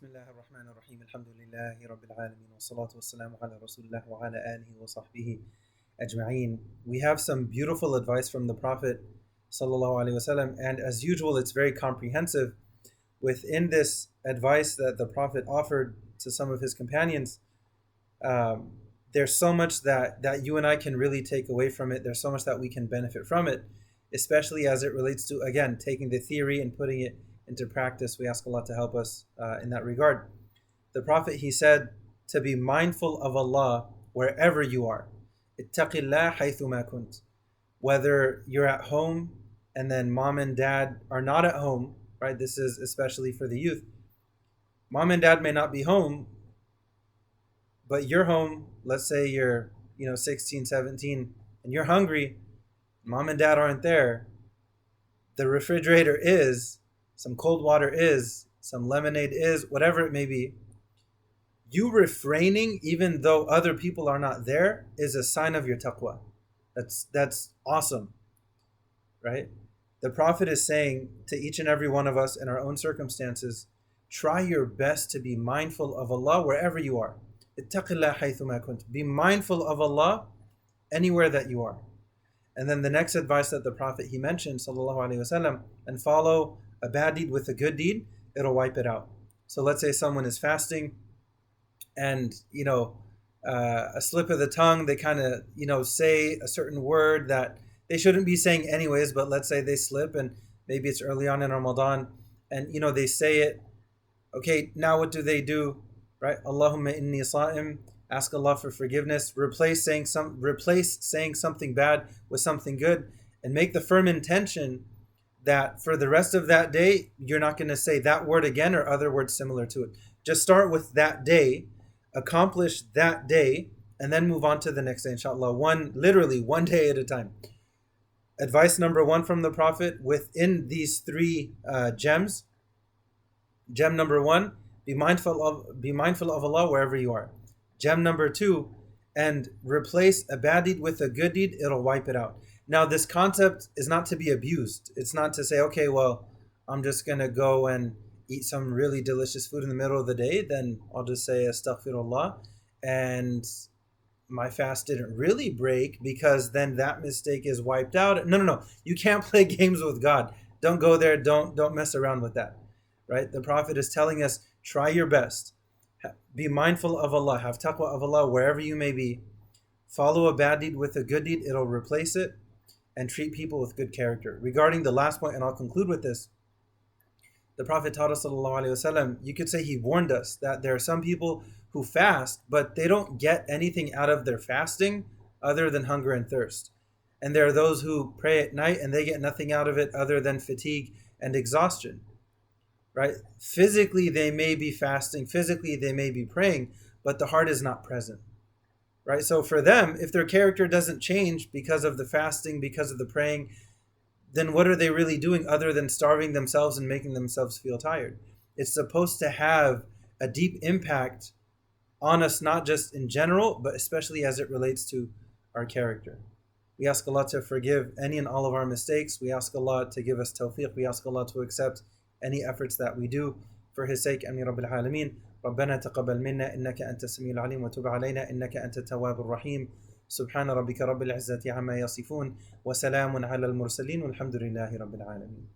Bismillah ar-Rahman ar-Rahim. Alhamdulillahi Rabbil Alameen. Wa salatu wa salamu ala Rasulullah wa ala alihi wa sahbihi ajma'een. We have some beautiful advice from the Prophet sallallahu alaihi wasallam, and as usual, it's very comprehensive. Within this advice that the Prophet offered to some of his companions, um, there's so much that you and I can really take away from it. There's so much that we can benefit from it, especially as it relates to, again, taking the theory and putting it into practice. We ask Allah to help us in that regard. The Prophet, he said, to be mindful of Allah wherever you are. Ittaqillah haythuma kunt. Whether you're at home and then mom and dad are not at home, right? This is especially for the youth. Mom and dad may not be home, but you're home. Let's say you're 16, 17, and you're hungry. Mom and dad aren't there. The refrigerator is, some cold water is, some lemonade is, whatever it may be. You refraining, even though other people are not there, is a sign of your taqwa. That's awesome, right? The Prophet is saying to each and every one of us in our own circumstances, try your best to be mindful of Allah wherever you are. Ittaqillah haythuma kunt. Be mindful of Allah anywhere that you are. And then the next advice that the Prophet, he mentioned, sallallahu alaihi wasallam, and follow a bad deed with a good deed, it'll wipe it out. So let's say someone is fasting, and a slip of the tongue, they kind of say a certain word that they shouldn't be saying anyways, but let's say they slip, and maybe it's early on in Ramadan, and they say it. Okay, now what do they do? Right? Allahumma inni sa'im. Ask Allah for forgiveness. Replace saying something bad with something good, and make the firm intention that for the rest of that day, you're not going to say that word again or other words similar to it. Just start with that day, accomplish that day, and then move on to the next day, inshallah. Literally one day at a time. Advice number one from the Prophet within these three gems. Gem number one, be mindful of Allah wherever you are. Gem number two, and replace a bad deed with a good deed, it'll wipe it out. Now, this concept is not to be abused. It's not to say, okay, well, I'm just going to go and eat some really delicious food in the middle of the day, then I'll just say astaghfirullah, and my fast didn't really break because then that mistake is wiped out. No. You can't play games with God. Don't go there. Don't mess around with that, right? The Prophet is telling us, try your best. Be mindful of Allah. Have taqwa of Allah wherever you may be. Follow a bad deed with a good deed. It'll replace it. And treat people with good character. Regarding the last point, and I'll conclude with this, the Prophet taught us, sallallahu alaihi wasallam, you could say he warned us that there are some people who fast, but they don't get anything out of their fasting other than hunger and thirst. And there are those who pray at night and they get nothing out of it other than fatigue and exhaustion. Right? Physically, they may be fasting, physically, they may be praying, but the heart is not present. Right? So for them, if their character doesn't change because of the fasting, because of the praying, then what are they really doing other than starving themselves and making themselves feel tired? It's supposed to have a deep impact on us, not just in general, but especially as it relates to our character. We ask Allah to forgive any and all of our mistakes. We ask Allah to give us tawfiq. We ask Allah to accept any efforts that we do for His sake. Ameen Rabbil Alameen. ربنا تقبل منا إنك أنت السميع العليم وتب علينا إنك أنت التواب الرحيم سبحان ربك رب العزة عما يصفون وسلام على المرسلين والحمد لله رب العالمين.